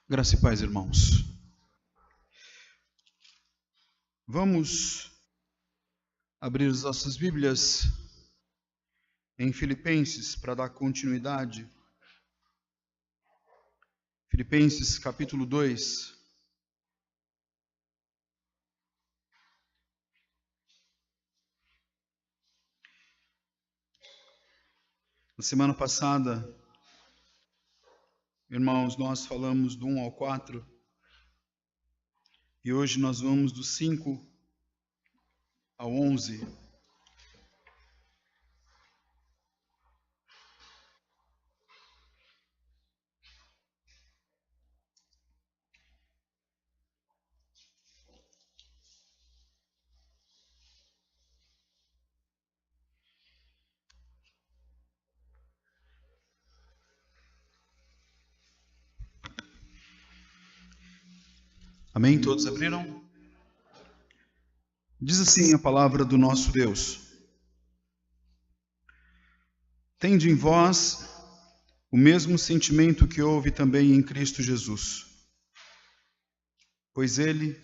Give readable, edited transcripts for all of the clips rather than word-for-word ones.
Graça e paz, irmãos. Vamos abrir as nossas Bíblias em Filipenses para dar continuidade. Filipenses capítulo 2. Na semana passada, irmãos, nós falamos do 1 ao 4 e hoje nós vamos do 5 ao 11. Amém? Todos abriram? Diz assim a palavra do nosso Deus: Tende em vós o mesmo sentimento que houve também em Cristo Jesus, pois ele,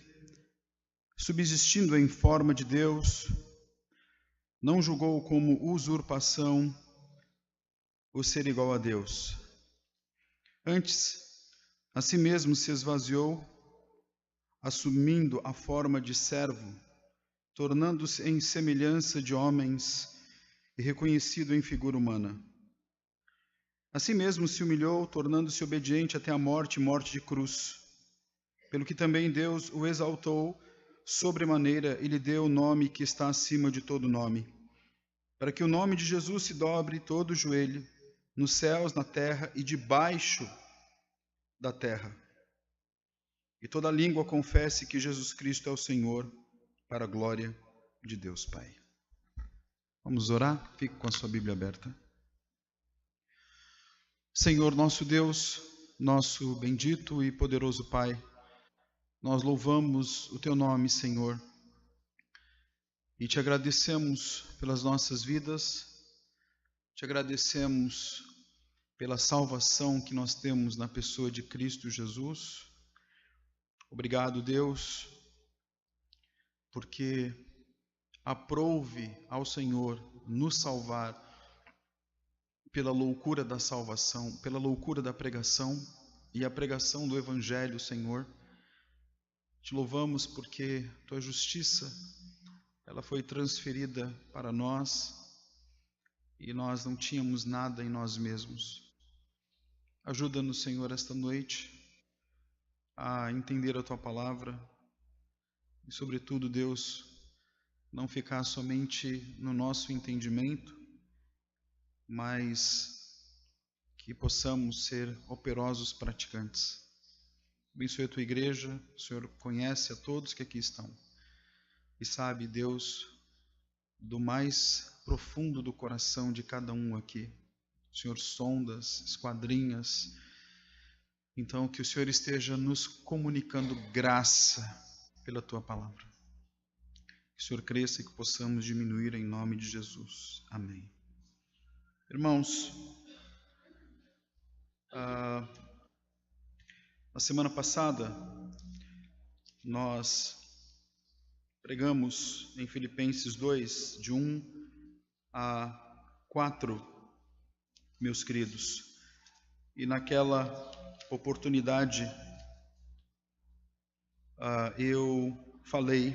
subsistindo em forma de Deus, não julgou como usurpação o ser igual a Deus. Antes, a si mesmo se esvaziou, assumindo a forma de servo, tornando-se em semelhança de homens e reconhecido em figura humana. A si mesmo se humilhou, tornando-se obediente até a morte e morte de cruz, pelo que também Deus o exaltou sobremaneira e lhe deu o nome que está acima de todo nome, para que o nome de Jesus se dobre todo o joelho, nos céus, na terra e debaixo da terra, e toda língua confesse que Jesus Cristo é o Senhor, para a glória de Deus Pai. Vamos orar? Fique com a sua Bíblia aberta. Senhor nosso Deus, nosso bendito e poderoso Pai, nós louvamos o Teu nome, Senhor, e Te agradecemos pelas nossas vidas, Te agradecemos pela salvação que nós temos na pessoa de Cristo Jesus. Obrigado, Deus, porque aprouve ao Senhor nos salvar pela loucura da salvação, pela loucura da pregação e a pregação do Evangelho, Senhor. Te louvamos porque Tua justiça, ela foi transferida para nós e nós não tínhamos nada em nós mesmos. Ajuda-nos, Senhor, esta noite a entender a Tua palavra e, sobretudo, Deus, não ficar somente no nosso entendimento, mas que possamos ser operosos praticantes. Abençoe a Tua igreja. O Senhor conhece a todos que aqui estão e sabe, Deus, do mais profundo do coração de cada um aqui. O Senhor sonda, esquadrinhas. Então, que o Senhor esteja nos comunicando graça pela Tua palavra. Que o Senhor cresça e que possamos diminuir em nome de Jesus. Amém. Irmãos, na semana passada, nós pregamos em Filipenses 2, de 1 a 4, meus queridos. E naquela oportunidade, eu falei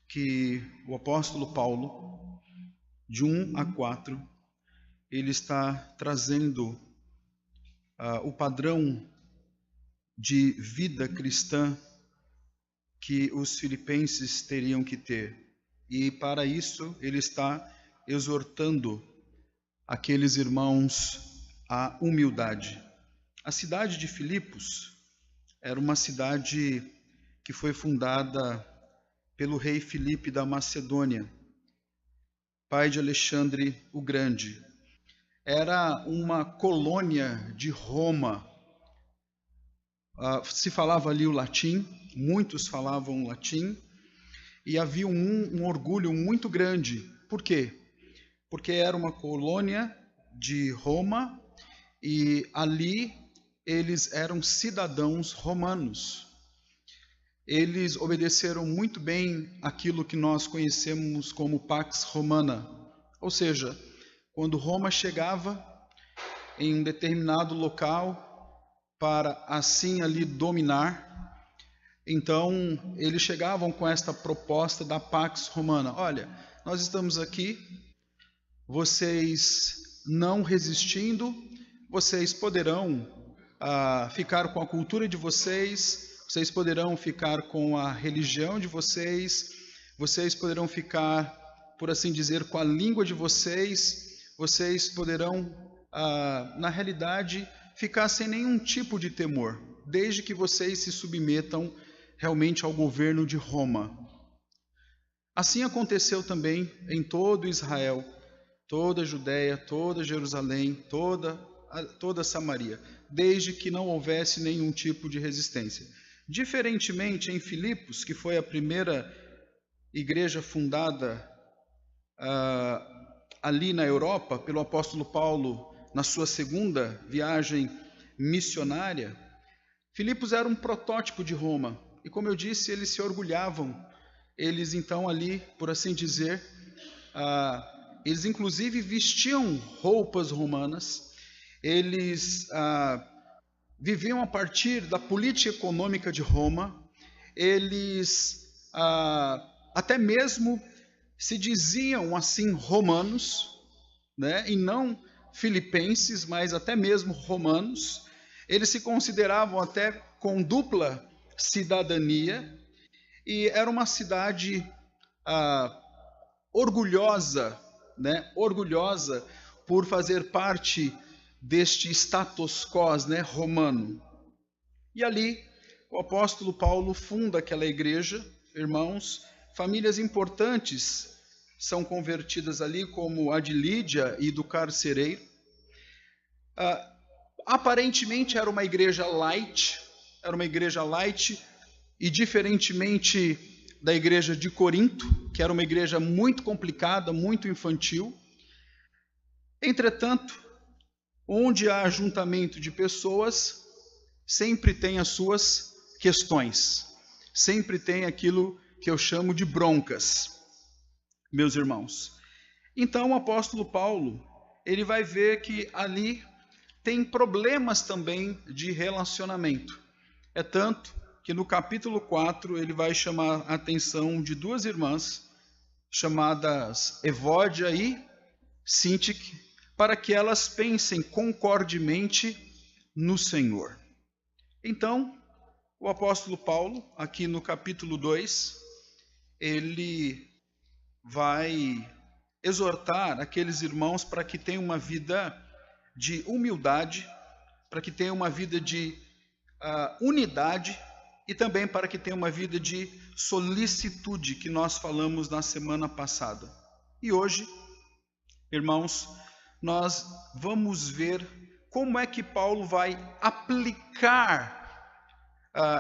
que o apóstolo Paulo, de 1 a 4, ele está trazendo o padrão de vida cristã que os filipenses teriam que ter. E para isso ele está exortando aqueles irmãos à humildade. A cidade de Filipos era uma cidade que foi fundada pelo rei Filipe da Macedônia, pai de Alexandre o Grande. Era uma colônia de Roma. Se falava ali o latim, muitos falavam latim, e havia um orgulho muito grande. Por quê? Porque era uma colônia de Roma, e ali eles eram cidadãos romanos. Eles obedeceram muito bem aquilo que nós conhecemos como Pax Romana. Ou seja, quando Roma chegava em um determinado local para assim ali dominar, então eles chegavam com esta proposta da Pax Romana. Olha, nós estamos aqui, vocês não resistindo, vocês poderão ficar com a cultura de vocês, vocês poderão ficar com a religião de vocês, vocês poderão ficar, por assim dizer, com a língua de vocês poderão, na realidade, ficar sem nenhum tipo de temor, desde que vocês se submetam realmente ao governo de Roma. Assim aconteceu também em todo Israel, toda a Judéia, toda Jerusalém, toda Samaria, desde que não houvesse nenhum tipo de resistência. Diferentemente em Filipos, que foi a primeira igreja fundada ali na Europa, pelo apóstolo Paulo, na sua segunda viagem missionária, Filipos era um protótipo de Roma. E como eu disse, eles se orgulhavam. Eles então ali, por assim dizer, eles inclusive vestiam roupas romanas, eles viviam a partir da política econômica de Roma, eles até mesmo se diziam assim romanos, né? E não filipenses, mas até mesmo romanos. Eles se consideravam até com dupla cidadania, e era uma cidade orgulhosa, né? Orgulhosa por fazer parte deste status quo, né, romano. E ali o apóstolo Paulo funda aquela igreja, irmãos, famílias importantes são convertidas ali, como a de Lídia e do carcereiro. Aparentemente era uma igreja light, e diferentemente da igreja de Corinto, que era uma igreja muito complicada, muito infantil. Entretanto, onde há ajuntamento de pessoas, sempre tem as suas questões, sempre tem aquilo que eu chamo de broncas, meus irmãos. Então o apóstolo Paulo, ele vai ver que ali tem problemas também de relacionamento. É tanto que no capítulo 4 ele vai chamar a atenção de duas irmãs, chamadas Evódia e Síntique, para que elas pensem concordemente no Senhor. Então, o apóstolo Paulo, aqui no capítulo 2, ele vai exortar aqueles irmãos para que tenham uma vida de humildade, para que tenham uma vida de unidade e também para que tenham uma vida de solicitude, que nós falamos na semana passada. E hoje, irmãos, nós vamos ver como é que Paulo vai aplicar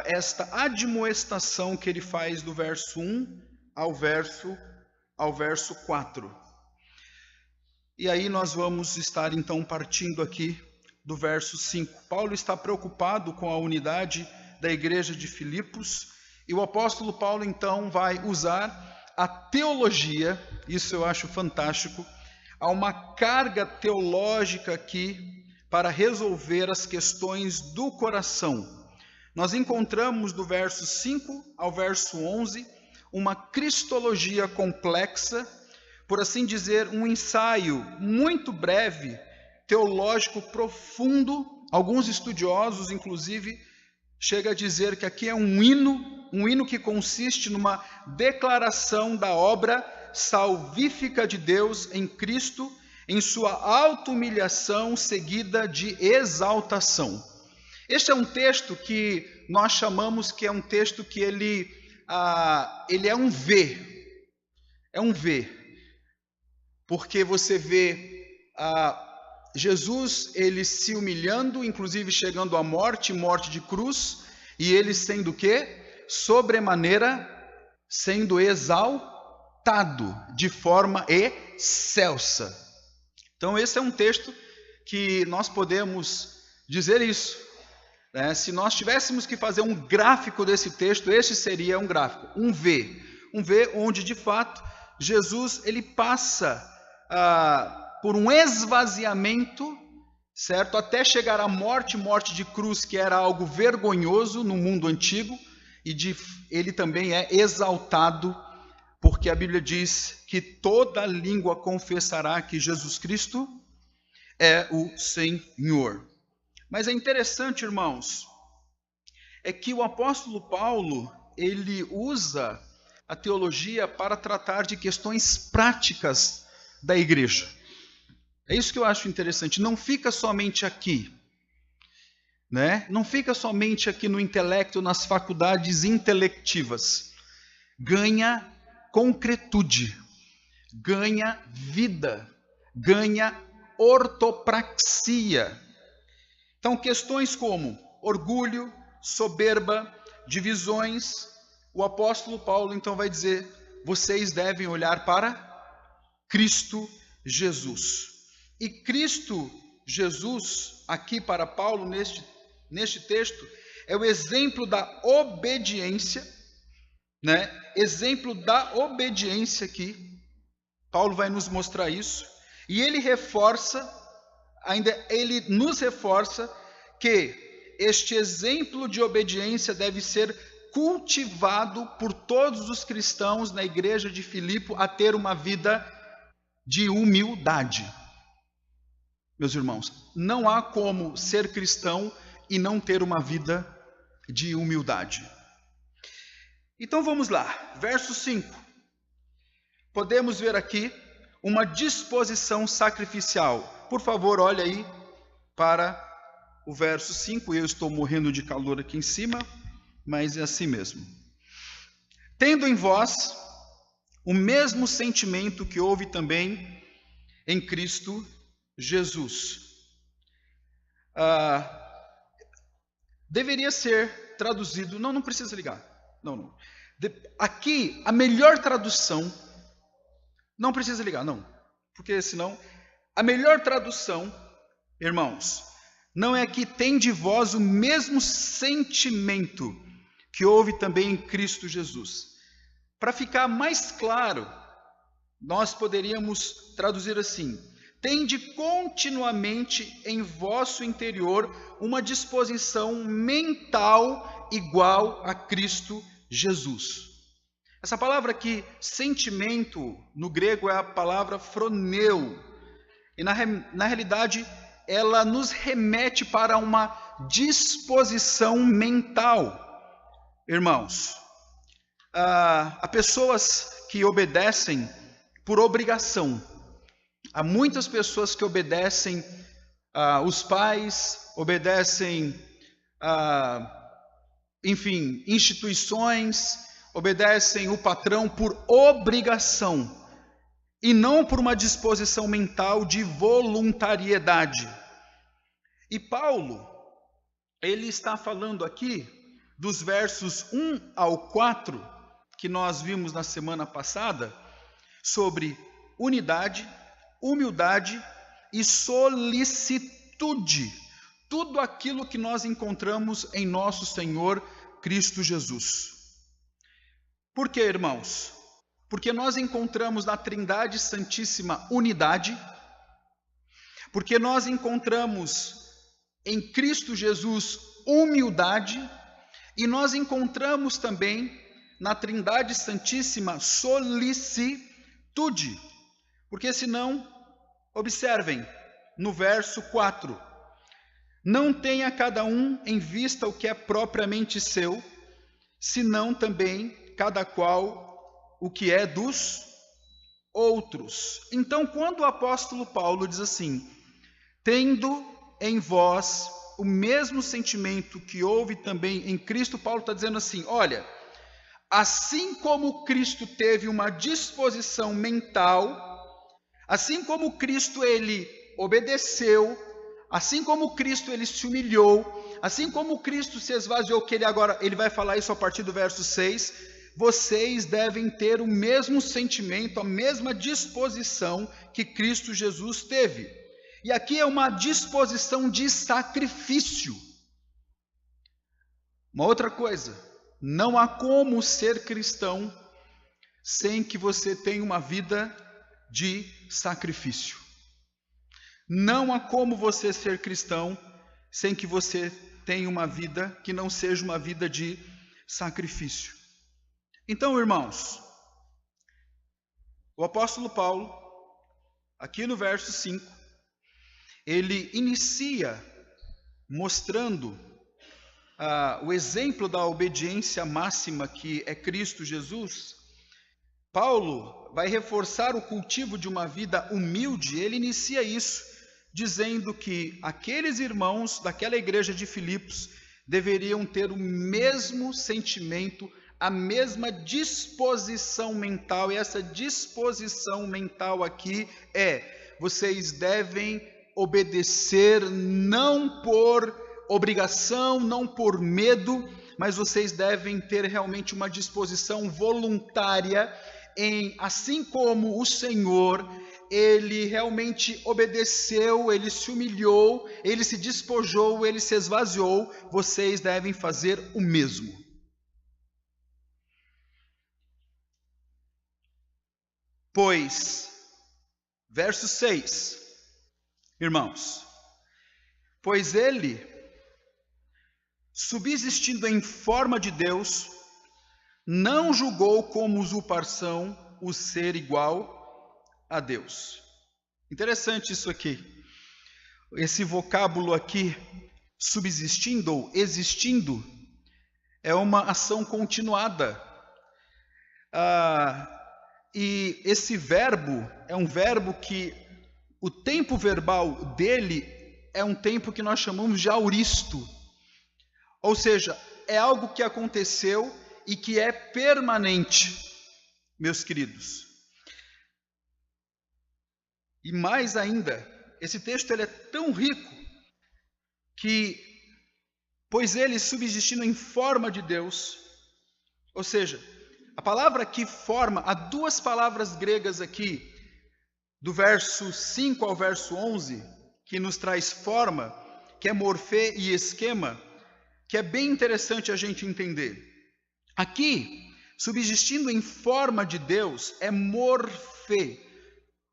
esta admoestação que ele faz do verso 1 ao verso 4. E aí nós vamos estar então partindo aqui do verso 5. Paulo está preocupado com a unidade da igreja de Filipos, e o apóstolo Paulo então vai usar a teologia, isso eu acho fantástico. Há uma carga teológica aqui para resolver as questões do coração. Nós encontramos do verso 5 ao verso 11 uma cristologia complexa, por assim dizer, um ensaio muito breve, teológico profundo. Alguns estudiosos, inclusive, chegam a dizer que aqui é um hino que consiste numa declaração da obra salvífica de Deus em Cristo, em sua auto-humilhação seguida de exaltação. Este é um texto que nós chamamos que é um texto que ele é um V. É um V. Porque você vê Jesus, ele se humilhando, inclusive chegando à morte de cruz, e ele sendo o quê? Sobremaneira sendo exaltado de forma excelsa. Então esse é um texto que nós podemos dizer isso. Se nós tivéssemos que fazer um gráfico desse texto, este seria um gráfico, um V. Um V onde, de fato, Jesus ele passa por um esvaziamento, certo? Até chegar à morte de cruz, que era algo vergonhoso no mundo antigo, e ele também é exaltado, porque a Bíblia diz que toda língua confessará que Jesus Cristo é o Senhor. Mas é interessante, irmãos, é que o apóstolo Paulo, ele usa a teologia para tratar de questões práticas da igreja. É isso que eu acho interessante. Não fica somente aqui, né? Não fica somente aqui no intelecto, nas faculdades intelectivas. Ganha concretude, ganha vida, ganha ortopraxia. Então, questões como orgulho, soberba, divisões, o apóstolo Paulo então vai dizer: vocês devem olhar para Cristo Jesus. E Cristo Jesus, aqui para Paulo, neste texto, é o exemplo da obediência, né? Exemplo da obediência aqui. Paulo vai nos mostrar isso. E ele nos reforça que este exemplo de obediência deve ser cultivado por todos os cristãos na igreja de Filipe a ter uma vida de humildade. Meus irmãos, não há como ser cristão e não ter uma vida de humildade. Então vamos lá, verso 5. Podemos ver aqui uma disposição sacrificial. Por favor, olhe aí para o verso 5. Eu estou morrendo de calor aqui em cima, mas é assim mesmo. Tendo em vós o mesmo sentimento que houve também em Cristo Jesus. Deveria ser traduzido, não precisa ligar, não. Aqui, a melhor tradução, não precisa ligar, não, porque senão, a melhor tradução, irmãos, não é que tem de vós o mesmo sentimento que houve também em Cristo Jesus. Para ficar mais claro, nós poderíamos traduzir assim: tende continuamente em vosso interior uma disposição mental igual a Cristo Jesus. Essa palavra aqui, sentimento, no grego é a palavra phroneo. E na realidade, ela nos remete para uma disposição mental. Irmãos, há pessoas que obedecem por obrigação. Há muitas pessoas que obedecem os pais, obedecem, instituições, obedecem o patrão por obrigação e não por uma disposição mental de voluntariedade. E Paulo, ele está falando aqui dos versos 1 ao 4, que nós vimos na semana passada, sobre unidade, humildade e solicitude. Tudo aquilo que nós encontramos em nosso Senhor Cristo Jesus. Por quê, irmãos? Porque nós encontramos na Trindade Santíssima unidade, porque nós encontramos em Cristo Jesus humildade, e nós encontramos também na Trindade Santíssima solicitude. Porque senão, observem, no verso 4, não tenha cada um em vista o que é propriamente seu, senão também cada qual o que é dos outros. Então, quando o apóstolo Paulo diz assim, tendo em vós o mesmo sentimento que houve também em Cristo, Paulo está dizendo assim, olha, assim como Cristo teve uma disposição mental, assim como Cristo ele obedeceu, assim como Cristo ele se humilhou, assim como Cristo se esvaziou, que ele vai falar isso a partir do verso 6, vocês devem ter o mesmo sentimento, a mesma disposição que Cristo Jesus teve. E aqui é uma disposição de sacrifício. Uma outra coisa, não há como ser cristão sem que você tenha uma vida de sacrifício. Não há como você ser cristão sem que você tenha uma vida que não seja uma vida de sacrifício. Então, irmãos, o apóstolo Paulo, aqui no verso 5, ele inicia mostrando o exemplo da obediência máxima que é Cristo Jesus. Paulo vai reforçar o cultivo de uma vida humilde. Ele inicia isso dizendo que aqueles irmãos daquela igreja de Filipos deveriam ter o mesmo sentimento, a mesma disposição mental. E essa disposição mental aqui vocês devem obedecer não por obrigação, não por medo, mas vocês devem ter realmente uma disposição voluntária em, assim como o Senhor, ele realmente obedeceu, ele se humilhou, ele se despojou, ele se esvaziou, vocês devem fazer o mesmo. Pois, verso 6, irmãos, pois ele, subsistindo em forma de Deus, não julgou como usurpação o ser igual a Deus. Interessante isso aqui. Esse vocábulo aqui, subsistindo ou existindo, é uma ação continuada. E esse verbo é um verbo que o tempo verbal dele é um tempo que nós chamamos de auristo. Ou seja, é algo que aconteceu e que é permanente, meus queridos. E mais ainda, esse texto ele é tão rico que, pois ele subsistindo em forma de Deus, ou seja, a palavra aqui forma, há duas palavras gregas aqui, do verso 5 ao verso 11, que nos traz forma, que é morfê e esquema, que é bem interessante a gente entender. Aqui, subsistindo em forma de Deus, é morfê.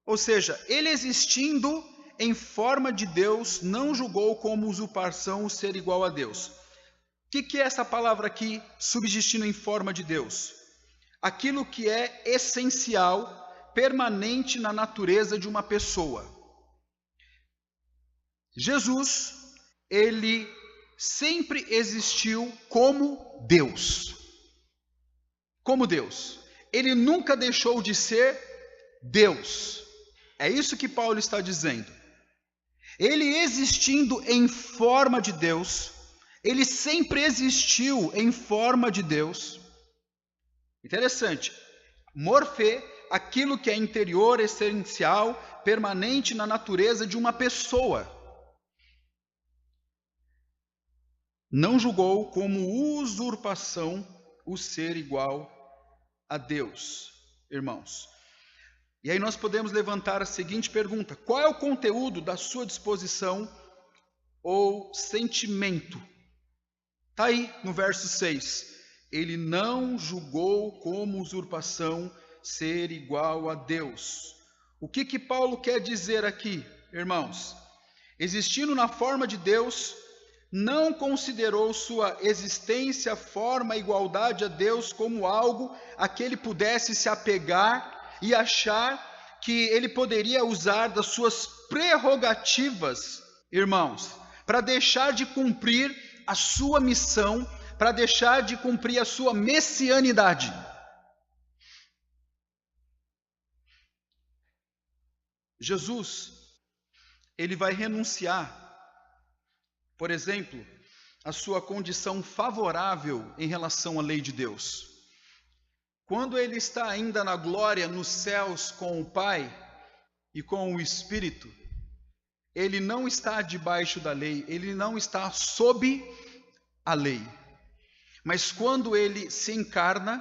Ou seja, ele existindo em forma de Deus, não julgou como usurpação o ser igual a Deus. O que é essa palavra aqui, subsistindo em forma de Deus? Aquilo que é essencial, permanente na natureza de uma pessoa. Jesus, ele sempre existiu como Deus. Como Deus. Ele nunca deixou de ser Deus. É isso que Paulo está dizendo. Ele existindo em forma de Deus, ele sempre existiu em forma de Deus. Interessante. Morfê, aquilo que é interior, essencial, permanente na natureza de uma pessoa. Não julgou como usurpação o ser igual a Deus, irmãos. E aí nós podemos levantar a seguinte pergunta: qual é o conteúdo da sua disposição ou sentimento? Está aí no verso 6. Ele não julgou como usurpação ser igual a Deus. O que Paulo quer dizer aqui, irmãos? Existindo na forma de Deus, não considerou sua existência, forma, igualdade a Deus como algo a que ele pudesse se apegar e achar que ele poderia usar das suas prerrogativas, irmãos, para deixar de cumprir a sua missão, para deixar de cumprir a sua messianidade. Jesus, ele vai renunciar, por exemplo, a sua condição favorável em relação à lei de Deus. Quando ele está ainda na glória nos céus com o Pai e com o Espírito, ele não está debaixo da lei, ele não está sob a lei. Mas quando ele se encarna,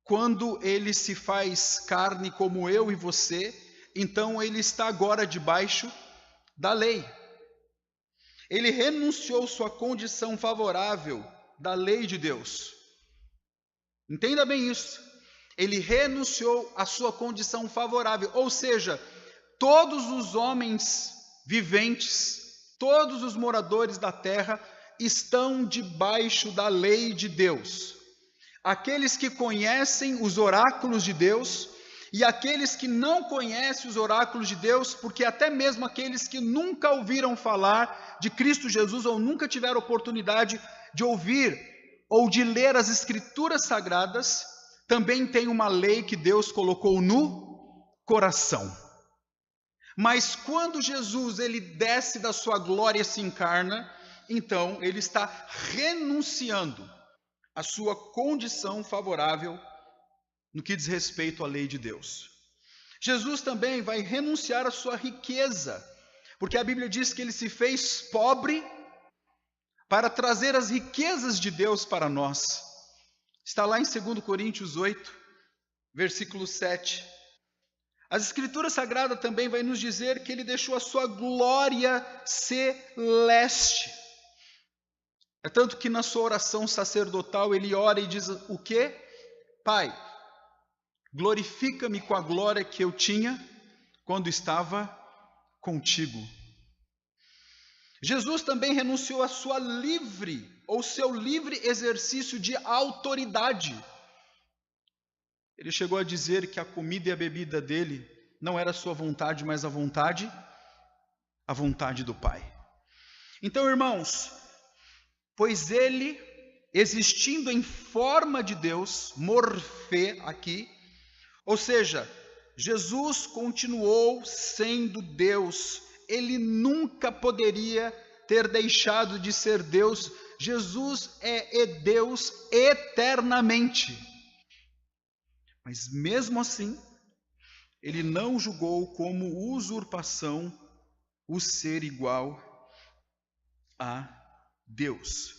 quando ele se faz carne como eu e você, então ele está agora debaixo da lei. Ele renunciou sua condição favorável da lei de Deus. Entenda bem isso. Ele renunciou à sua condição favorável, ou seja, todos os homens viventes, todos os moradores da terra estão debaixo da lei de Deus. Aqueles que conhecem os oráculos de Deus e aqueles que não conhecem os oráculos de Deus, porque até mesmo aqueles que nunca ouviram falar de Cristo Jesus ou nunca tiveram oportunidade de ouvir ou de ler as Escrituras Sagradas, também tem uma lei que Deus colocou no coração. Mas quando Jesus ele desce da sua glória e se encarna, então ele está renunciando à sua condição favorável no que diz respeito à lei de Deus. Jesus também vai renunciar à sua riqueza, porque a Bíblia diz que ele se fez pobre para trazer as riquezas de Deus para nós. Está lá em 2 Coríntios 8, versículo 7. As Escrituras Sagradas também vai nos dizer que ele deixou a sua glória celeste. É tanto que na sua oração sacerdotal ele ora e diz o quê? Pai, glorifica-me com a glória que eu tinha quando estava contigo. Jesus também renunciou à sua livre, ou seu livre exercício de autoridade. Ele chegou a dizer que a comida e a bebida dele não era a sua vontade, mas a vontade do Pai. Então, irmãos, pois ele, existindo em forma de Deus, morfê aqui, ou seja, Jesus continuou sendo Deus, ele nunca poderia ter deixado de ser Deus. Jesus é Deus eternamente. Mas mesmo assim, ele não julgou como usurpação o ser igual a Deus,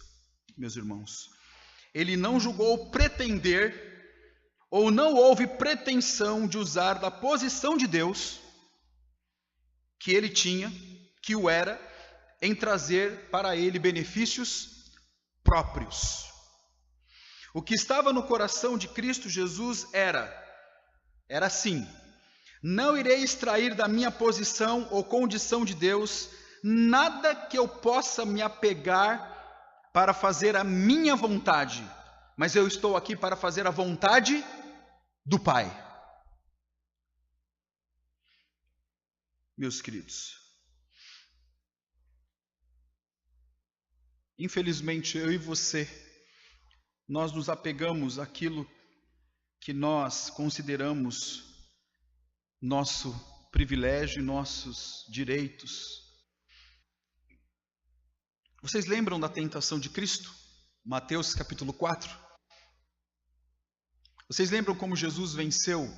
meus irmãos. Ele não julgou pretender, ou não houve pretensão de usar da posição de Deus, que ele tinha, que o era, em trazer para ele benefícios próprios. O que estava no coração de Cristo Jesus era assim: não irei extrair da minha posição ou condição de Deus nada que eu possa me apegar para fazer a minha vontade, mas eu estou aqui para fazer a vontade do Pai. Meus queridos, infelizmente eu e você, nós nos apegamos àquilo que nós consideramos nosso privilégio e nossos direitos. Vocês lembram da tentação de Cristo? Mateus capítulo 4. Vocês lembram como Jesus venceu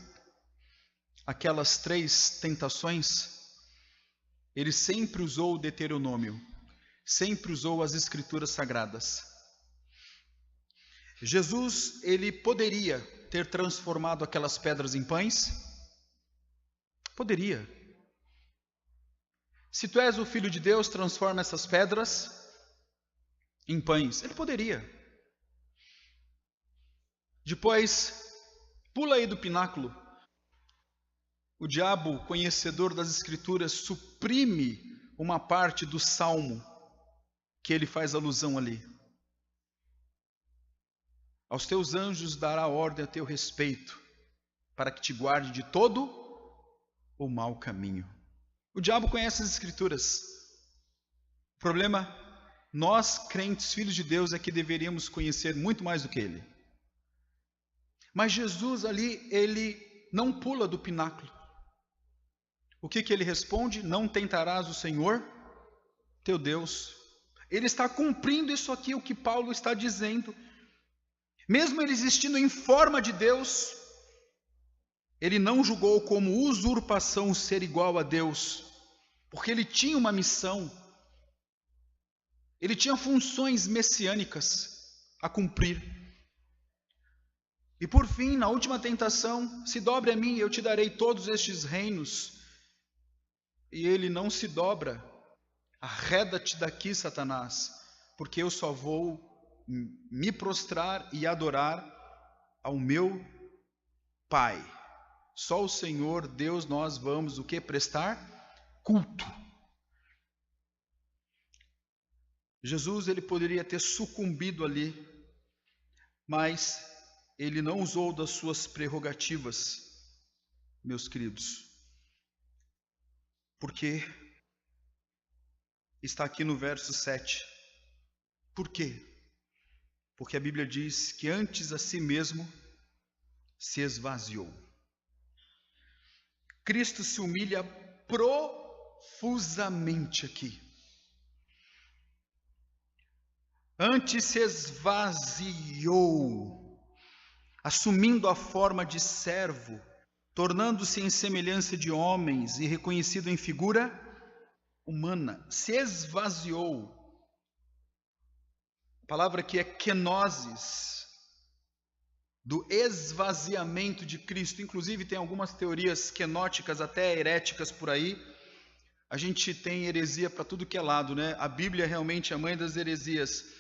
aquelas 3 tentações? Ele sempre usou o Deuteronômio, sempre usou as Escrituras Sagradas. Jesus, ele poderia ter transformado aquelas pedras em pães? Poderia. Se tu és o Filho de Deus, transforma essas pedras em pães. Ele poderia. Depois, pula aí do pináculo. O diabo, conhecedor das Escrituras, suprime uma parte do salmo que ele faz alusão ali. Aos teus anjos dará ordem a teu respeito, para que te guarde de todo o mau caminho. O diabo conhece as Escrituras. O problema, nós, crentes, filhos de Deus, é que deveríamos conhecer muito mais do que ele. Mas Jesus ali, ele não pula do pináculo. O que ele responde? Não tentarás o Senhor, teu Deus. Ele está cumprindo isso aqui, o que Paulo está dizendo. Mesmo ele existindo em forma de Deus, ele não julgou como usurpação ser igual a Deus, porque ele tinha uma missão, ele tinha funções messiânicas a cumprir. E por fim, na última tentação, se dobre a mim, eu te darei todos estes reinos. E ele não se dobra. Arreda-te daqui, Satanás, porque eu só vou me prostrar e adorar ao meu Pai. Só o Senhor Deus nós vamos o que? Prestar culto. Jesus ele poderia ter sucumbido ali, mas ele não usou das suas prerrogativas, meus queridos, porque está aqui no verso 7. Por quê? Porque a Bíblia diz que antes a si mesmo se esvaziou. Cristo se humilha profusamente aqui. Antes se esvaziou, assumindo a forma de servo, tornando-se em semelhança de homens e reconhecido em figura humana. Se esvaziou. A palavra aqui é kenosis, do esvaziamento de Cristo. Inclusive tem algumas teorias kenóticas, até heréticas por aí. A gente tem heresia para tudo que é lado, né? A Bíblia é realmente a mãe das heresias.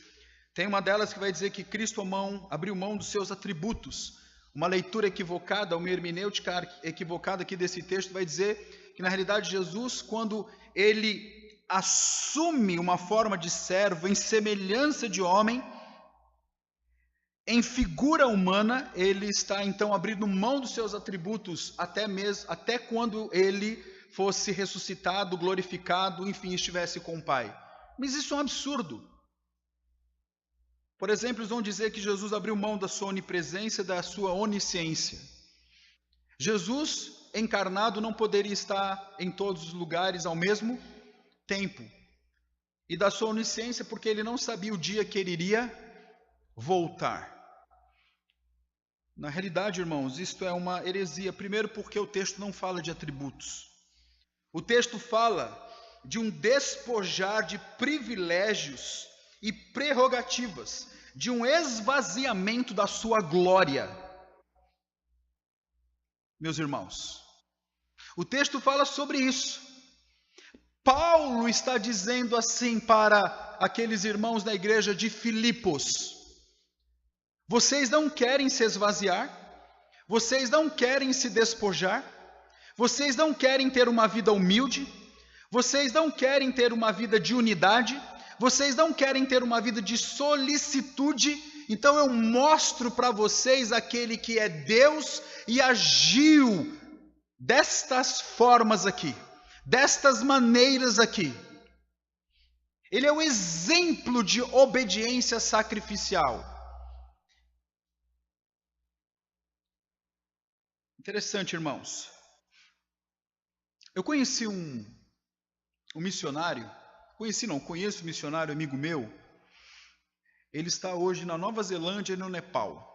Tem uma delas que vai dizer que Cristo abriu mão dos seus atributos. Uma leitura equivocada, uma hermenêutica equivocada aqui desse texto vai dizer que na realidade Jesus, quando ele assume uma forma de servo em semelhança de homem, em figura humana, ele está então abrindo mão dos seus atributos até quando ele fosse ressuscitado, glorificado, enfim, estivesse com o Pai. Mas isso é um absurdo. Por exemplo, eles vão dizer que Jesus abriu mão da sua onipresença, da sua onisciência. Jesus encarnado não poderia estar em todos os lugares ao mesmo tempo. E da sua onisciência, porque ele não sabia o dia que ele iria voltar. Na realidade, irmãos, isto é uma heresia. Primeiro porque o texto não fala de atributos. O texto fala de um despojar de privilégios e prerrogativas, de um esvaziamento da sua glória. Meus irmãos, o texto fala sobre isso. Paulo está dizendo assim para aqueles irmãos da igreja de Filipos: vocês não querem se esvaziar? Vocês não querem se despojar? Vocês não querem ter uma vida humilde? Vocês não querem ter uma vida de unidade? Vocês não querem ter uma vida de solicitude? Então eu mostro para vocês aquele que é Deus e agiu destas formas aqui, destas maneiras aqui. Ele é o exemplo de obediência sacrificial. Interessante, irmãos. Eu conheci um missionário, conheço um missionário amigo meu. Ele está hoje na Nova Zelândia e no Nepal.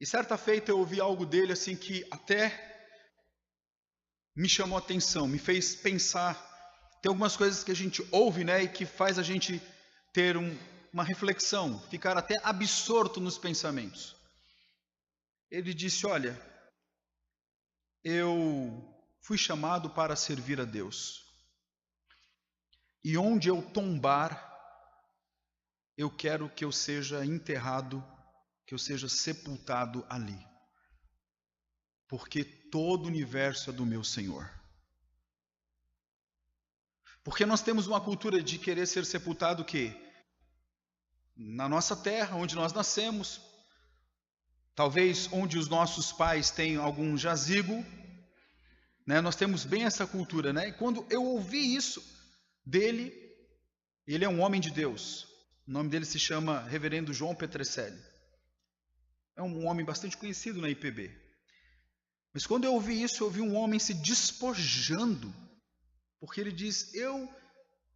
E certa feita eu ouvi algo dele assim que até me chamou a atenção, me fez pensar. Tem algumas coisas que a gente ouve, né, e que faz a gente ter uma reflexão, ficar até absorto nos pensamentos. Ele disse: olha, eu fui chamado para servir a Deus. E onde eu tombar, eu quero que eu seja enterrado, que eu seja sepultado ali. Porque todo o universo é do meu Senhor. Porque nós temos uma cultura de querer ser sepultado o quê? Na nossa terra, onde nós nascemos. Talvez onde os nossos pais têm algum jazigo. Né? Nós temos bem essa cultura, né? E quando eu ouvi isso dele, ele é um homem de Deus. O nome dele se chama Reverendo João Petrecelli. É um homem bastante conhecido na IPB. Mas quando eu ouvi isso, eu vi um homem se despojando. Porque ele diz: eu,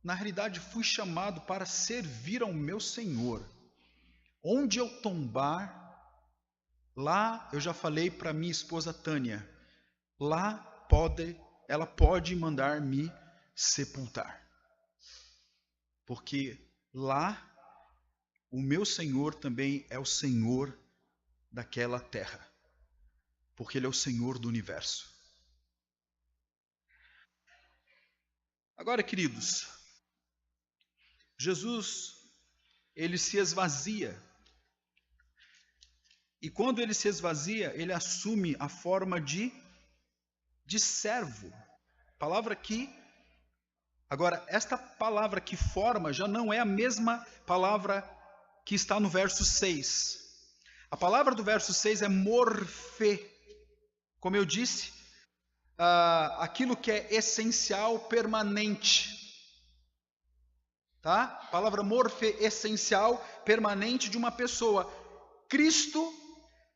na realidade, fui chamado para servir ao meu Senhor. Onde eu tombar, lá eu já falei para minha esposa Tânia, lá ela pode mandar me sepultar. Porque lá o meu Senhor também é o Senhor daquela terra. Porque Ele é o Senhor do universo. Agora, queridos, Jesus ele se esvazia. E quando ele se esvazia, ele assume a forma de servo. Palavra que... Agora, esta palavra que forma já não é a mesma palavra que está no verso 6. A palavra do verso 6 é morfê. Como eu disse, aquilo que é essencial, permanente. Tá? A palavra morfê, essencial, permanente de uma pessoa. Cristo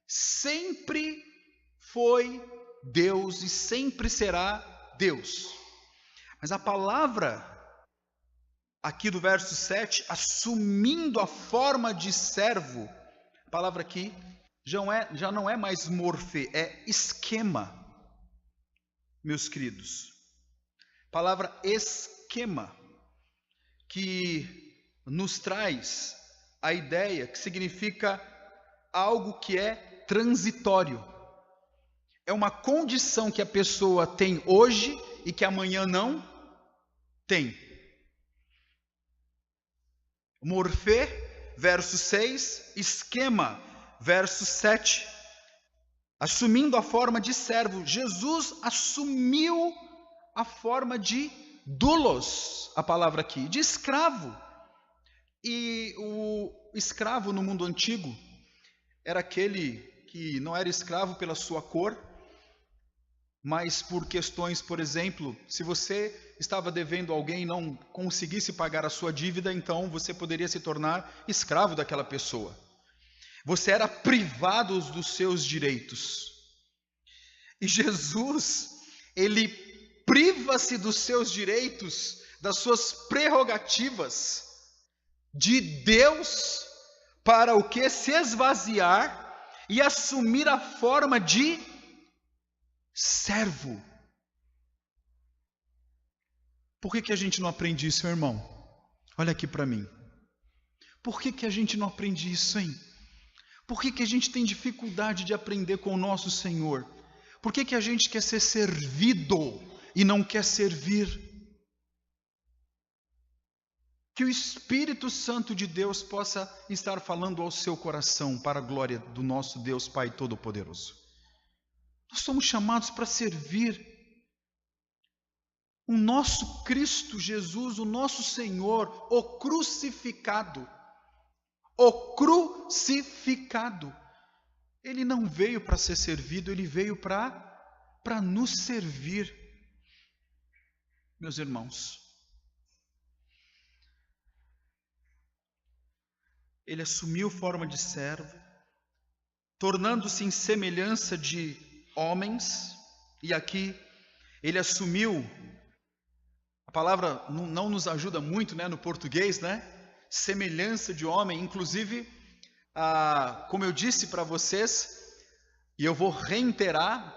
sempre foi Deus e sempre será Deus. Mas a palavra aqui do verso 7, assumindo a forma de servo, a palavra aqui já não é mais morfê, é esquema, meus queridos. Palavra esquema, que nos traz a ideia que significa algo que é transitório. É uma condição que a pessoa tem hoje e que amanhã não tem. Morfê, verso 6, esquema, verso 7. Assumindo a forma de servo, Jesus assumiu a forma de doulos, a palavra aqui, de escravo. E o escravo no mundo antigo era aquele que não era escravo pela sua cor, mas por questões, por exemplo, se você estava devendo a alguém e não conseguisse pagar a sua dívida, então você poderia se tornar escravo daquela pessoa. Você era privado dos seus direitos. E Jesus, ele priva-se dos seus direitos, das suas prerrogativas de Deus, para o que? Se esvaziar e assumir a forma de servo. Por que a gente não aprende isso, irmão? Olha aqui para mim. Por que a gente não aprende isso, hein? Por que a gente tem dificuldade de aprender com o nosso Senhor? Por que a gente quer ser servido e não quer servir? Que o Espírito Santo de Deus possa estar falando ao seu coração para a glória do nosso Deus Pai Todo-Poderoso. Nós somos chamados para servir o nosso Cristo Jesus, o nosso Senhor, o crucificado. O crucificado. Ele não veio para ser servido, ele veio para nos servir. Meus irmãos, ele assumiu forma de servo, tornando-se em semelhança de homens, e aqui ele assumiu, a palavra não nos ajuda muito, né, no português, né? Semelhança de homem, inclusive, como eu disse para vocês, e eu vou reiterar,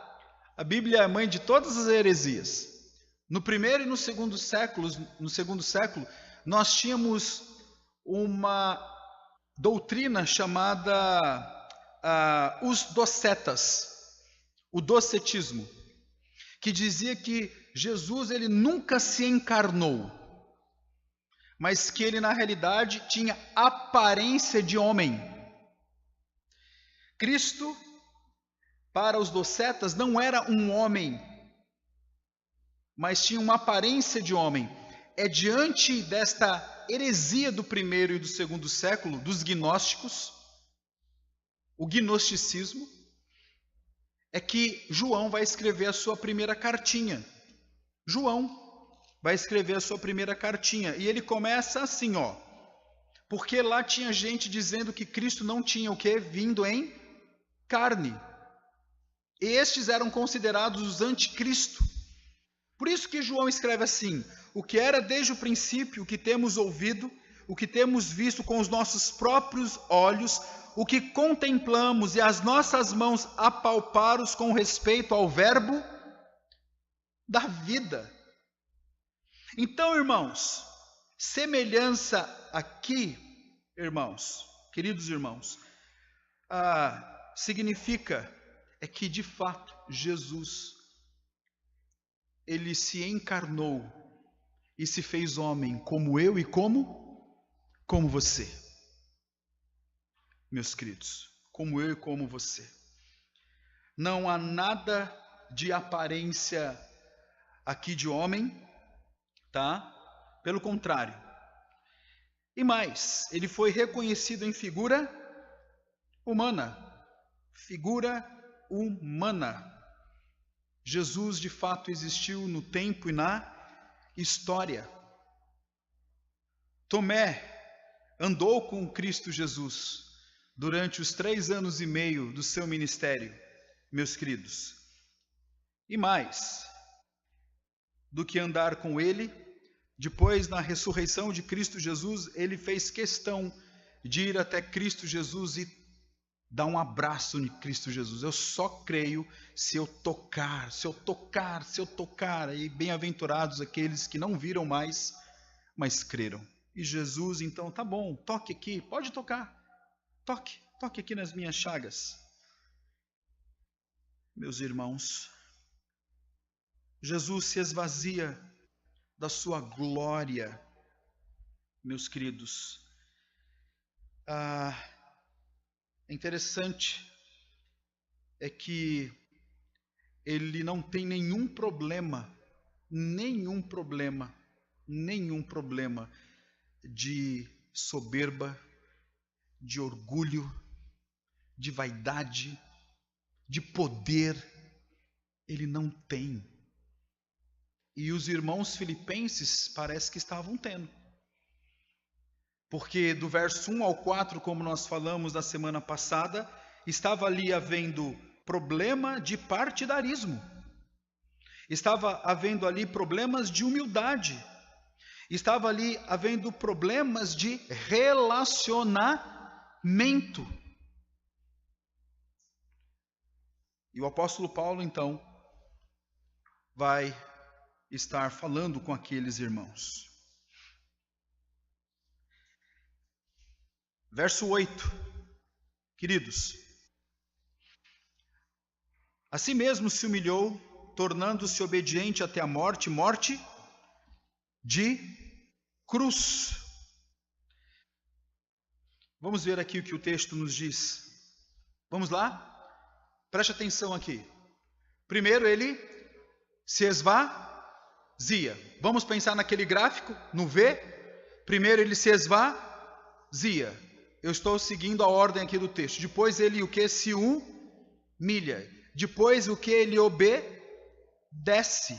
a Bíblia é a mãe de todas as heresias. No primeiro e no segundo século, nós tínhamos uma doutrina chamada os docetas, o docetismo, que dizia que Jesus ele nunca se encarnou, mas que ele na realidade tinha aparência de homem. Cristo, para os docetas, não era um homem, mas tinha uma aparência de homem. É diante desta heresia do primeiro e do segundo século, dos gnósticos, o gnosticismo, é que João vai escrever a sua primeira cartinha. João vai escrever a sua primeira cartinha, e ele começa assim, ó, porque lá tinha gente dizendo que Cristo não tinha o quê? Vindo em carne. E estes eram considerados os anticristo. Por isso que João escreve assim: o que era desde o princípio, o que temos ouvido, o que temos visto com os nossos próprios olhos, o que contemplamos e as nossas mãos apalparam com respeito ao verbo da vida. Então, irmãos, semelhança aqui, irmãos, queridos irmãos, significa que de fato Jesus, ele se encarnou e se fez homem como eu e como você. meus queridos, como eu e como você. Não há nada de aparência aqui de homem, tá? Pelo contrário. E mais, ele foi reconhecido em figura humana. Figura humana. Jesus de fato existiu no tempo e na história. Tomé andou com Cristo Jesus durante os 3 anos e meio do seu ministério, meus queridos. E mais do que andar com ele, depois na ressurreição de Cristo Jesus, ele fez questão de ir até Cristo Jesus e dar um abraço em Cristo Jesus. Eu só creio se eu tocar. E bem-aventurados aqueles que não viram mais, mas creram. E Jesus, então, tá bom, toque aqui, pode tocar. Toque aqui nas minhas chagas. Meus irmãos, Jesus se esvazia da sua glória, meus queridos. Interessante é que ele não tem nenhum problema de soberba, de orgulho, de vaidade, de poder. Ele não tem. E os irmãos filipenses parece que estavam tendo. Porque do verso 1 ao 4, como nós falamos na semana passada, estava ali havendo problema de partidarismo. Estava havendo ali problemas de humildade. Estava ali havendo problemas de relacionamento. E o apóstolo Paulo, então, vai estar falando com aqueles irmãos. Verso 8, queridos. Assim mesmo se humilhou, tornando-se obediente até a morte, morte de cruz. Vamos ver aqui o que o texto nos diz. Vamos lá? Preste atenção aqui. Primeiro ele se esvazia. Vamos pensar naquele gráfico, no V. Primeiro ele se esvazia. Eu estou seguindo a ordem aqui do texto. Depois ele o que? Se humilha. Depois o que? Ele obedece.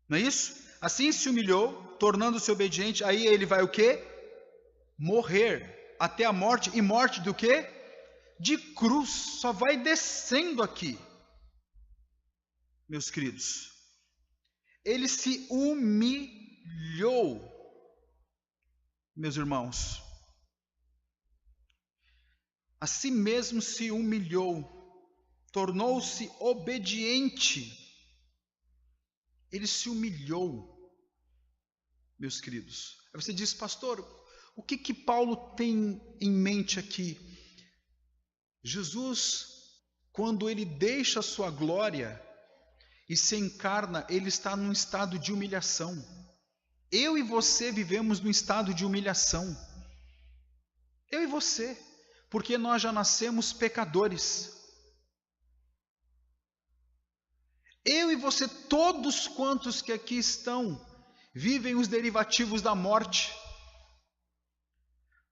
Não é isso? Assim se humilhou, tornando-se obediente. Aí ele vai o que? Morrer. Até a morte. E morte do que? De cruz. Só vai descendo aqui. Meus queridos. Ele se humilhou. Meus irmãos. A si mesmo se humilhou, tornou-se obediente. Ele se humilhou, meus queridos. Aí você diz, pastor, o que Paulo tem em mente aqui? Jesus, quando ele deixa a sua glória e se encarna, ele está num estado de humilhação. Eu e você vivemos num estado de humilhação. Eu e você. Porque nós já nascemos pecadores. Eu e você, todos quantos que aqui estão, vivem os derivativos da morte.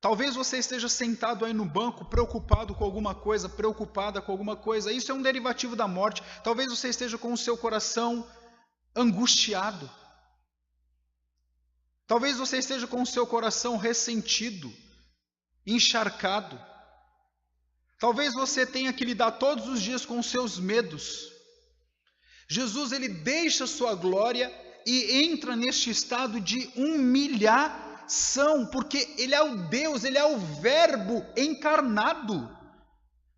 Talvez você esteja sentado aí no banco, preocupado com alguma coisa, preocupada com alguma coisa. Isso é um derivativo da morte. Talvez você esteja com o seu coração angustiado. Talvez você esteja com o seu coração ressentido, encharcado. Talvez você tenha que lidar todos os dias com os seus medos. Jesus, ele deixa a sua glória e entra neste estado de humilhação, porque ele é o Deus, ele é o Verbo encarnado.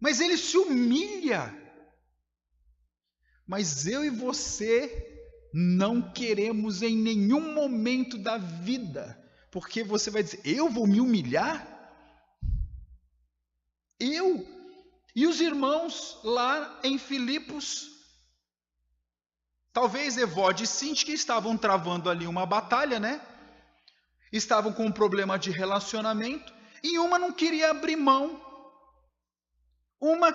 Mas ele se humilha. Mas eu e você não queremos em nenhum momento da vida, porque você vai dizer, eu vou me humilhar? Eu? E os irmãos lá em Filipos, talvez Evode e Sintique estavam travando ali uma batalha, né? Estavam com um problema de relacionamento. e uma não queria abrir mão.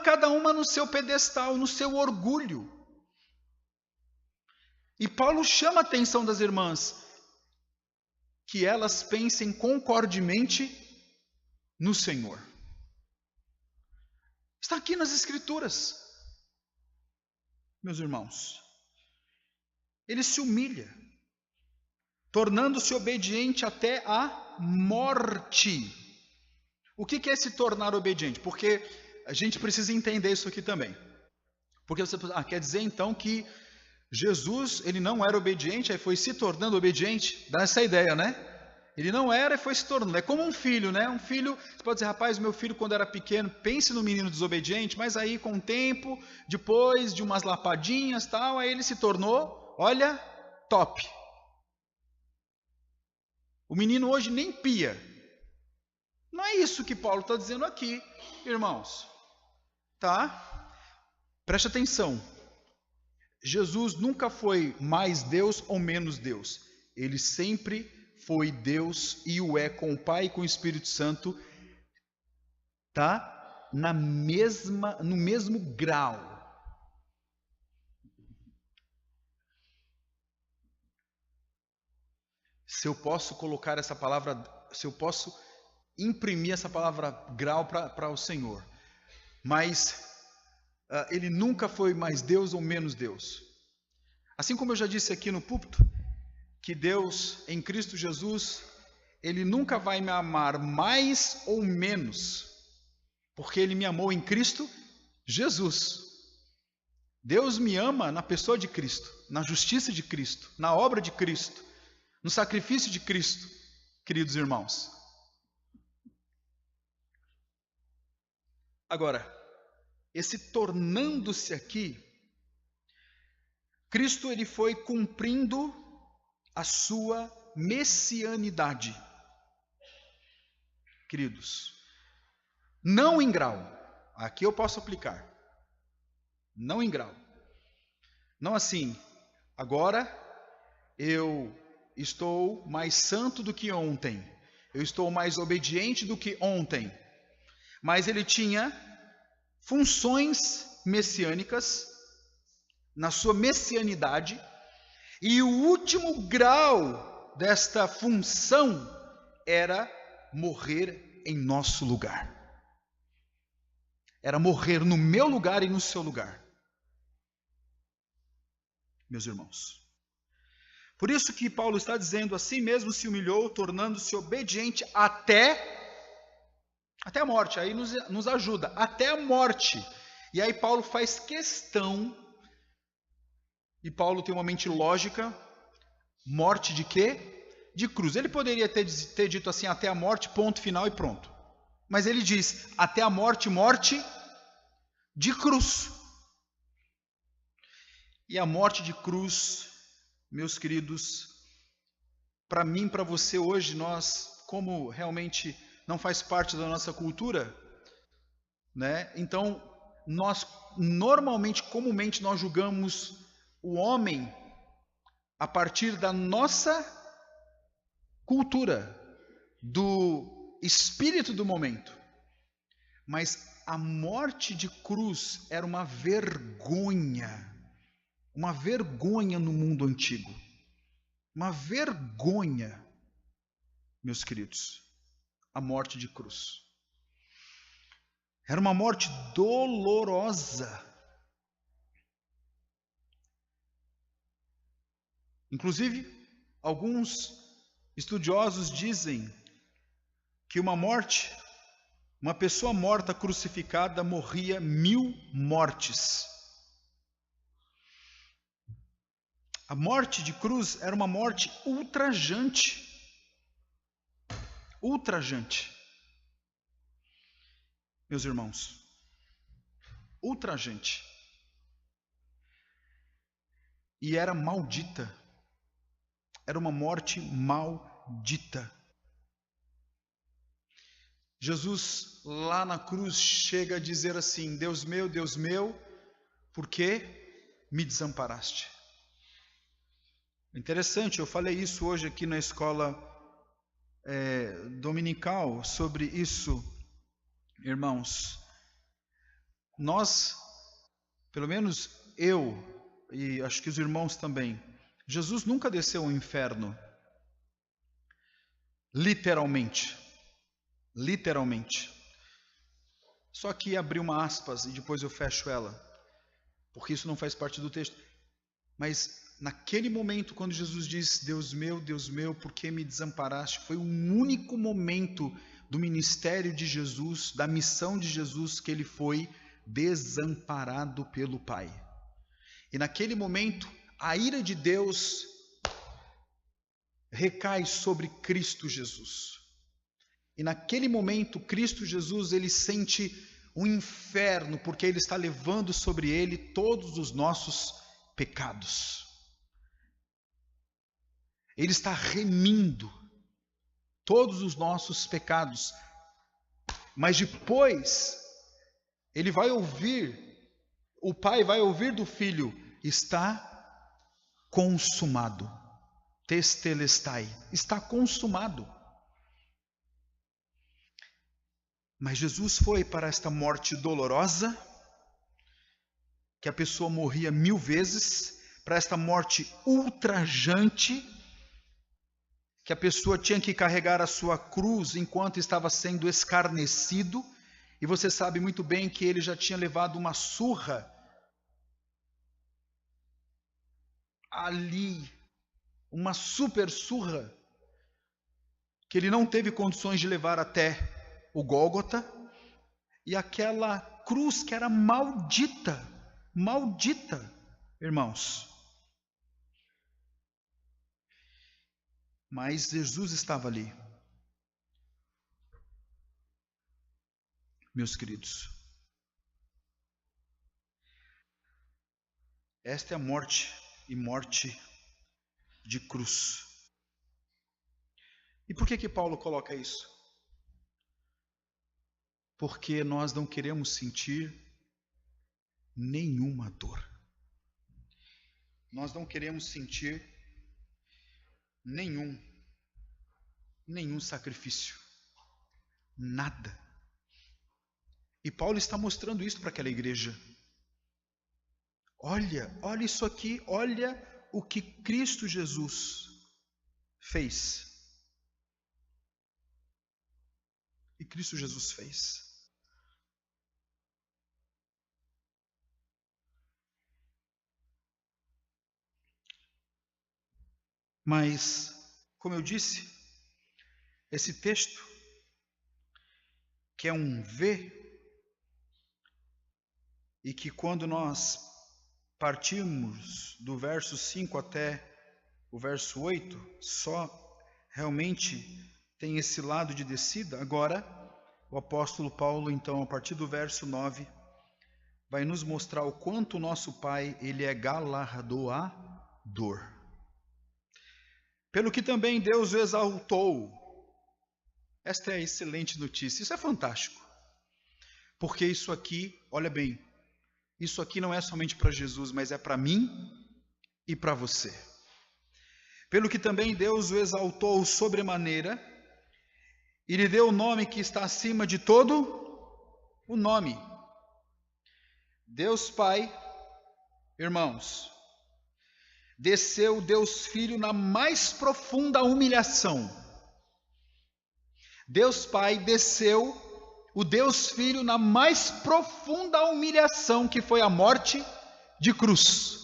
Cada uma no seu pedestal, no seu orgulho. E Paulo chama a atenção das irmãs, que elas pensem concordemente no Senhor. Está aqui nas Escrituras, meus irmãos. Ele se humilha, tornando-se obediente até a morte. O que é se tornar obediente? Porque a gente precisa entender isso aqui também. Porque você quer dizer então que Jesus, ele não era obediente, aí foi se tornando obediente? Dá essa ideia, né? Ele não era e foi se tornando. É como um filho, né? Um filho, você pode dizer, rapaz, meu filho quando era pequeno, pense no menino desobediente, mas aí com o tempo, depois de umas lapadinhas e tal, aí ele se tornou, olha, top. O menino hoje nem pia. Não é isso que Paulo está dizendo aqui, irmãos. Tá? Preste atenção. Jesus nunca foi mais Deus ou menos Deus. Ele sempre foi Deus e o é com o Pai e com o Espírito Santo, tá? No mesmo grau. Se eu posso colocar essa palavra, se eu posso imprimir essa palavra grau para o Senhor. Mas ele nunca foi mais Deus ou menos Deus. Assim como eu já disse aqui no púlpito, que Deus em Cristo Jesus, ele nunca vai me amar mais ou menos, porque ele me amou em Cristo Jesus. Deus me ama na pessoa de Cristo, na justiça de Cristo, na obra de Cristo, no sacrifício de Cristo, queridos irmãos. Agora, esse tornando-se aqui, Cristo ele foi cumprindo a sua messianidade. Queridos, não em grau, aqui eu posso aplicar, não em grau, não assim, agora eu estou mais santo do que ontem, eu estou mais obediente do que ontem, mas ele tinha funções messiânicas na sua messianidade, e o último grau desta função era morrer em nosso lugar. Era morrer no meu lugar e no seu lugar. Meus irmãos. Por isso que Paulo está dizendo, assim mesmo se humilhou, tornando-se obediente até a morte. Aí nos ajuda, até a morte. E aí Paulo faz questão, e Paulo tem uma mente lógica, morte de quê? De cruz. Ele poderia ter dito assim, até a morte, ponto final e pronto. Mas ele diz, até a morte, morte de cruz. E a morte de cruz, meus queridos, para mim, para você hoje, nós, como realmente não faz parte da nossa cultura, né? Então, nós normalmente, comumente, nós julgamos o homem a partir da nossa cultura, do espírito do momento. Mas a morte de cruz era uma vergonha no mundo antigo. Uma vergonha, meus queridos, a morte de cruz. Era uma morte dolorosa. Inclusive, alguns estudiosos dizem que uma pessoa morta crucificada morria 1000 mortes. A morte de cruz era uma morte ultrajante. Ultrajante. Meus irmãos, ultrajante. E era maldita. Era uma morte maldita. Jesus, lá na cruz, chega a dizer assim, Deus meu, por que me desamparaste? Interessante, eu falei isso hoje aqui na escola dominical sobre isso, irmãos. Nós, pelo menos eu, e acho que os irmãos também, Jesus nunca desceu ao inferno, literalmente. Literalmente. Só que abri uma aspas e depois eu fecho ela, porque isso não faz parte do texto. Mas naquele momento, quando Jesus diz, Deus meu, por que me desamparaste? Foi o único momento do ministério de Jesus, da missão de Jesus, que ele foi desamparado pelo Pai. E naquele momento, a ira de Deus recai sobre Cristo Jesus. E naquele momento, Cristo Jesus, ele sente um inferno, porque ele está levando sobre ele todos os nossos pecados. Ele está remindo todos os nossos pecados. Mas depois, ele vai ouvir, o Pai vai ouvir do Filho, está consumado. Testelestai, está consumado. Mas Jesus foi para esta morte dolorosa, que a pessoa morria 1000 vezes, para esta morte ultrajante, que a pessoa tinha que carregar a sua cruz enquanto estava sendo escarnecido, e você sabe muito bem que ele já tinha levado uma surra ali, uma super surra, que ele não teve condições de levar até o Gólgota, e aquela cruz que era maldita, irmãos. Mas Jesus estava ali. Meus queridos, esta é a morte, e morte de cruz. E por que Paulo coloca isso? Porque nós não queremos sentir nenhuma dor. Nós não queremos sentir nenhum sacrifício. Nada. E Paulo está mostrando isso para aquela igreja. Olha isso aqui, olha o que Cristo Jesus fez. E Cristo Jesus fez. Mas, como eu disse, esse texto, que é um V, e que quando nós partimos do verso 5 até o verso 8, só realmente tem esse lado de descida. Agora, o apóstolo Paulo, então, a partir do verso 9, vai nos mostrar o quanto o nosso Pai, ele é galardoador. Pelo que também Deus o exaltou. Esta é a excelente notícia. Isso é fantástico. Porque isso aqui, olha bem, isso aqui não é somente para Jesus, mas é para mim e para você. Pelo que também Deus o exaltou sobremaneira, e lhe deu o nome que está acima de todo o nome. Deus Pai, irmãos, desceu Deus Filho na mais profunda humilhação. Deus Pai desceu o Deus Filho na mais profunda humilhação, que foi a morte de cruz.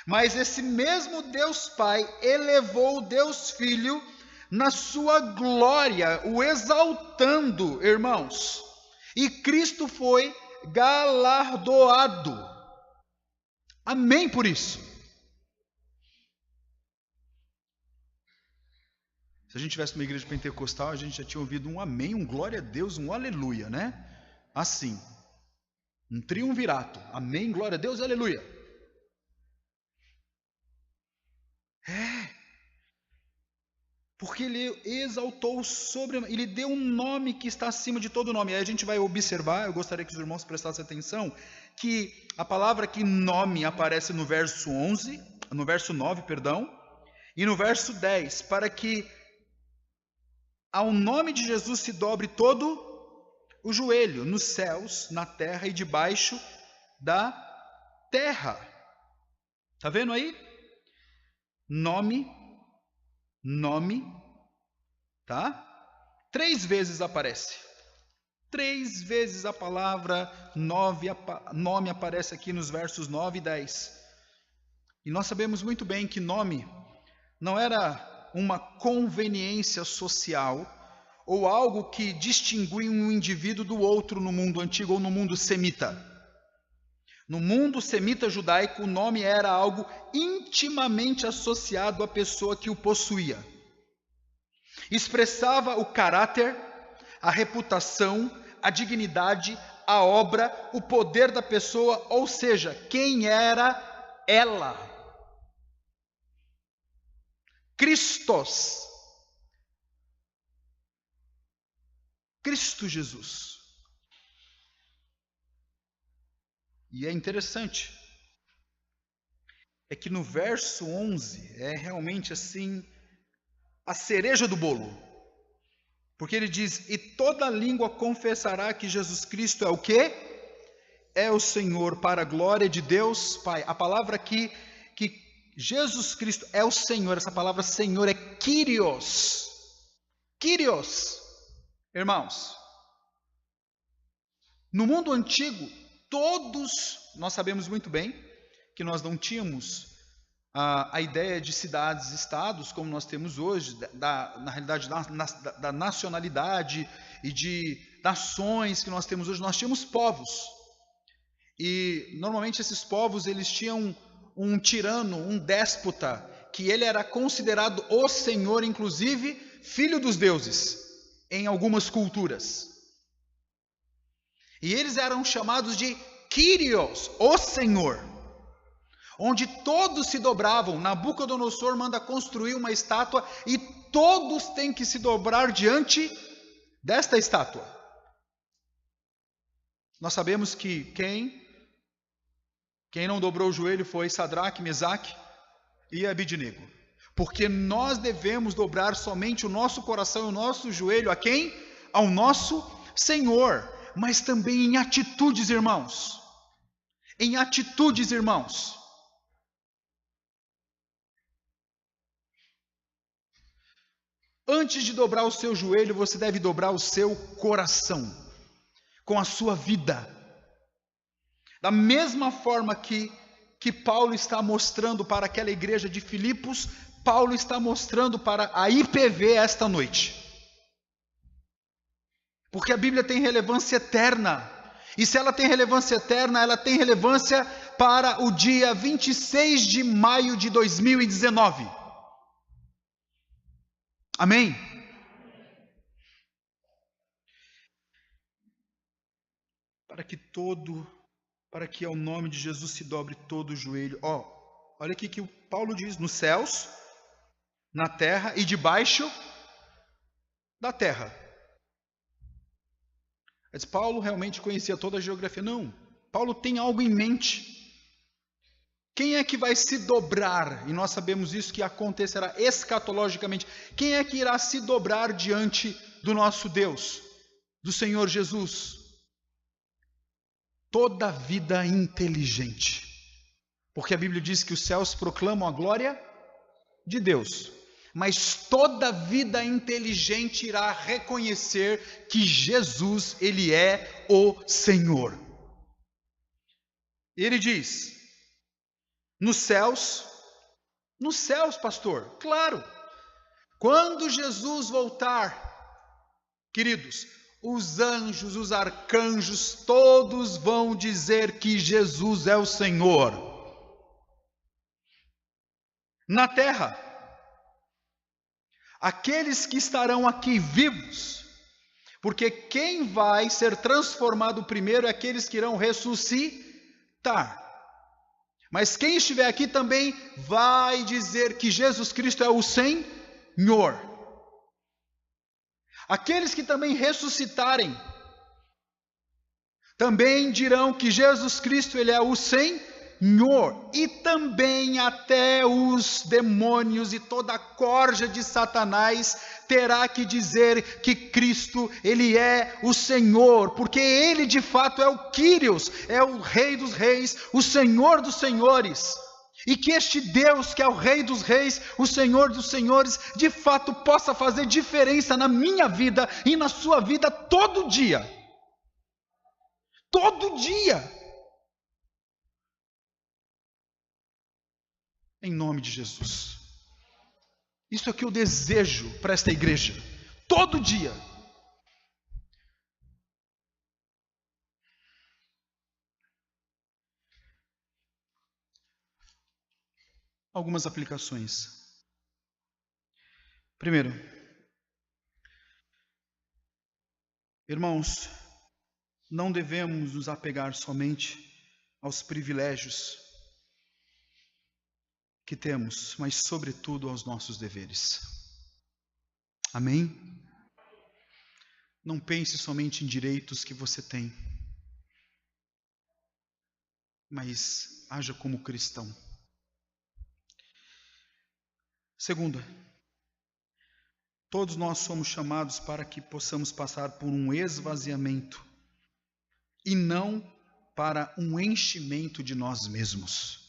Mas esse mesmo Deus Pai elevou o Deus Filho na sua glória, o exaltando, irmãos. E Cristo foi galardoado. Amém por isso. Se a gente tivesse uma igreja pentecostal, a gente já tinha ouvido um amém, um glória a Deus, um aleluia, né? Assim, um triunvirato, amém, glória a Deus, aleluia. Porque ele exaltou ele deu um nome que está acima de todo nome. Aí a gente vai observar, eu gostaria que os irmãos prestassem atenção, que a palavra que nome aparece no verso 9, e no verso 10, para que ao nome de Jesus se dobre todo o joelho, nos céus, na terra e debaixo da terra. Está vendo aí? Nome, tá? 3 vezes aparece. 3 vezes a palavra nome aparece aqui nos versos 9 e 10. E nós sabemos muito bem que nome não era uma conveniência social ou algo que distinguia um indivíduo do outro no mundo antigo ou no mundo semita. No mundo semita judaico, o nome era algo intimamente associado à pessoa que o possuía. Expressava o caráter, a reputação, a dignidade, a obra, o poder da pessoa, ou seja, quem era ela. Christos. Cristo Jesus. E é interessante, é que no verso 11 é realmente assim a cereja do bolo, porque ele diz: e toda língua confessará que Jesus Cristo é o quê? É o Senhor, para a glória de Deus Pai. A palavra aqui, que Jesus Cristo é o Senhor, essa palavra Senhor é Kyrios. Kyrios, irmãos, no mundo antigo, nós sabemos muito bem que nós não tínhamos a ideia de cidades-estados como nós temos hoje, na realidade da nacionalidade e de nações que nós temos hoje. Nós tínhamos povos, e normalmente esses povos eles tinham um tirano, um déspota, que ele era considerado o Senhor, inclusive filho dos deuses, em algumas culturas. E eles eram chamados de Kyrios, o Senhor, onde todos se dobravam. Nabucodonosor manda construir uma estátua e todos têm que se dobrar diante desta estátua. Nós sabemos que quem não dobrou o joelho foi Sadraque, Mesaque e Abidnego. Porque nós devemos dobrar somente o nosso coração e o nosso joelho a quem? Ao nosso Senhor. Mas também em atitudes, irmãos. Em atitudes, irmãos. Antes de dobrar o seu joelho, você deve dobrar o seu coração, com a sua vida. Da mesma forma que Paulo está mostrando para aquela igreja de Filipos, Paulo está mostrando para a IPV esta noite. Porque a Bíblia tem relevância eterna. E se ela tem relevância eterna, ela tem relevância para o dia 26 de maio de 2019. Amém? Para que ao nome de Jesus se dobre todo o joelho. Olha aqui que o Paulo diz: nos céus, na terra e debaixo da terra. Mas Paulo realmente conhecia toda a geografia? Não. Paulo tem algo em mente. Quem é que vai se dobrar? E nós sabemos isso que acontecerá escatologicamente. Quem é que irá se dobrar diante do nosso Deus, do Senhor Jesus? Toda vida inteligente. Porque a Bíblia diz que os céus proclamam a glória de Deus. Mas toda vida inteligente irá reconhecer que Jesus, Ele é o Senhor. Ele diz: nos céus, pastor, claro. Quando Jesus voltar, queridos, os anjos, os arcanjos, todos vão dizer que Jesus é o Senhor. Na terra, aqueles que estarão aqui vivos, porque quem vai ser transformado primeiro é aqueles que irão ressuscitar. Mas quem estiver aqui também vai dizer que Jesus Cristo é o Senhor. Aqueles que também ressuscitarem, também dirão que Jesus Cristo Ele é o Senhor. E também até os demônios e toda a corja de Satanás terá que dizer que Cristo, Ele é o Senhor, porque Ele de fato é o Kyrios, é o Rei dos Reis, o Senhor dos Senhores. E que este Deus, que é o Rei dos Reis, o Senhor dos Senhores, de fato possa fazer diferença na minha vida e na sua vida todo dia. Todo dia. Em nome de Jesus. Isso é o que eu desejo para esta igreja. Todo dia. Algumas aplicações. Primeiro, irmãos, não devemos nos apegar somente aos privilégios que temos, mas sobretudo aos nossos deveres. Amém? Não pense somente em direitos que você tem, mas haja como cristão. Segunda, todos nós somos chamados para que possamos passar por um esvaziamento e não para um enchimento de nós mesmos.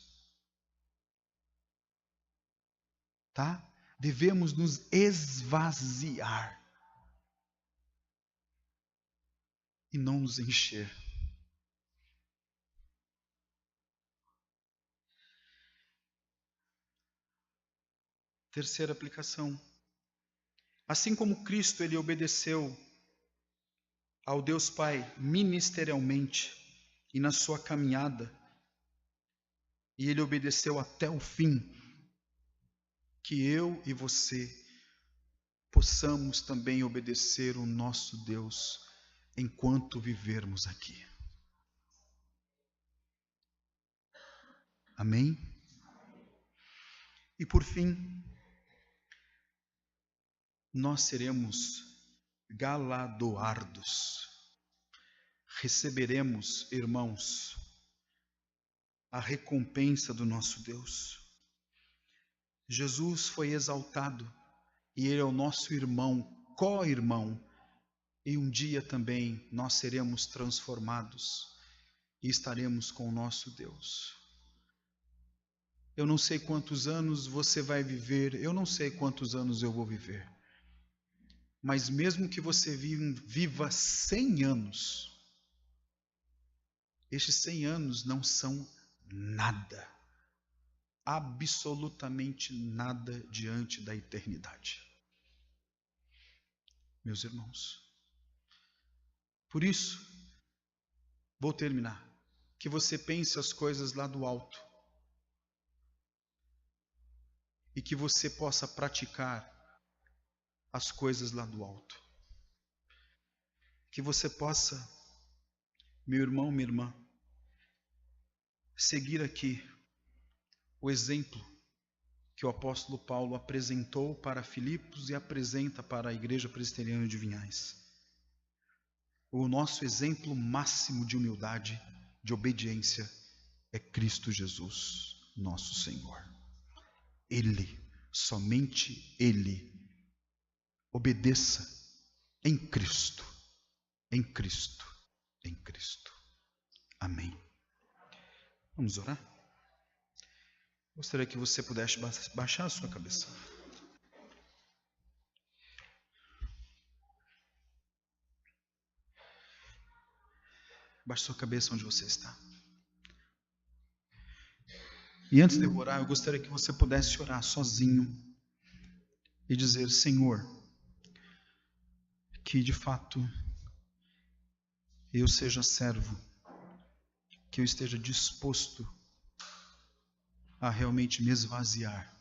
Tá? Devemos nos esvaziar e não nos encher. Terceira aplicação. Assim como Cristo, ele obedeceu ao Deus Pai ministerialmente e na sua caminhada, e ele obedeceu até o fim, que eu e você possamos também obedecer o nosso Deus enquanto vivermos aqui. Amém? E por fim, nós seremos galardoados. Receberemos, irmãos, a recompensa do nosso Deus. Jesus foi exaltado e Ele é o nosso irmão, co-irmão. E um dia também nós seremos transformados e estaremos com o nosso Deus. Eu não sei quantos anos você vai viver, eu não sei quantos anos eu vou viver. Mas mesmo que você viva 100 anos, estes 100 anos não são nada, absolutamente nada diante da eternidade. Meus irmãos, por isso, vou terminar, que você pense as coisas lá do alto e que você possa praticar as coisas lá do alto. Que você possa, meu irmão, minha irmã, seguir aqui o exemplo que o apóstolo Paulo apresentou para Filipos e apresenta para a Igreja Presbiteriana de Vinhais. O nosso exemplo máximo de humildade, de obediência, é Cristo Jesus, nosso Senhor. Ele, somente Ele, obedeça em Cristo, em Cristo, em Cristo. Amém. Vamos orar? Gostaria que você pudesse baixar a sua cabeça. Baixe sua cabeça onde você está. E antes de eu orar, eu gostaria que você pudesse orar sozinho e dizer: Senhor, que de fato eu seja servo, que eu esteja disposto a realmente me esvaziar